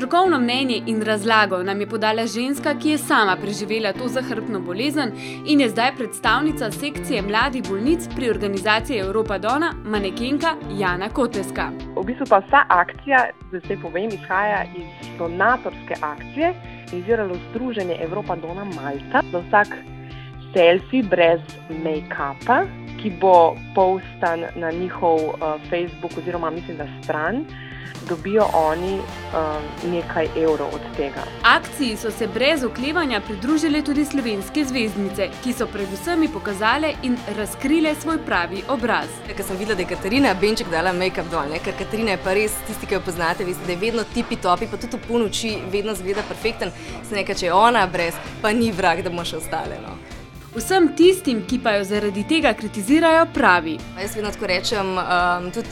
Strokovno mnenje in razlago nam je podala ženska, ki je sama preživela to zahrbtno bolezen in je zdaj predstavnica sekcije mladih bolnic pri organizaciji Europa Donna, manekenka Jana Koteska. V bistvu pa vsa akcija, da se povem, izhaja iz donatorske akcije, organiziralo Združenje Europa Donna Malta za vsak selfie brez make-upa, ki bo postan na njihov Facebook oziroma mislim, da stran, dobijo oni nekaj evrov od tega. Akciji so se brez oklevanja pridružile tudi slovenske zvezdnice, ki so predvsem pokazale in razkrile svoj pravi obraz. Ker sem videla, da je Katarina Benček dala make-up dol, ker Katarina je pa res, tisti, ki jo poznate, veste, da je vedno tipi-topi, pa tudi v polnoči vedno zgleda perfekten. Sem nekaj, če je ona brez, pa ni vrag, da bomo še ostale. No. Vsem tistim, ki pa jo zaradi tega kritizirajo, pravi. Jaz vedno tako rečem, tudi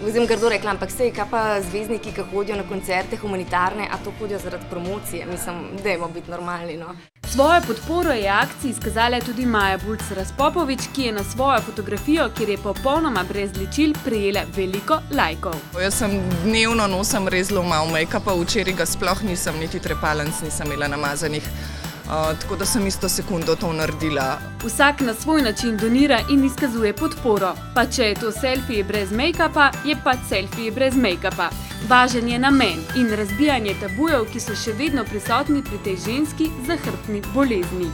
vzem grdo rekla, ampak sej, kaj pa zvezdniki, ki hodijo na koncerte humanitarne, a to hodijo zaradi promocije, mislim, dajmo biti normalni, no. Svojo podporo je akciji izkazala tudi Maja Bulc Razpopovič, ki je na svojo fotografijo, kjer je popolnoma brez ličil, prejela veliko lajkov. Jaz sem dnevno nosim res zelo malo make-upa, včeraj ga sploh nisem, niti trepalnic nisem imela namazanih. Tako da sem isto sekundo to naredila. Vsak na svoj način donira in izkazuje podporo. Pa če je to selfie brez make-upa, je pa selfie brez make-upa. Važen je namen in razbijanje tabujev, ki so še vedno prisotni pri tej ženski zahrbtni bolezni.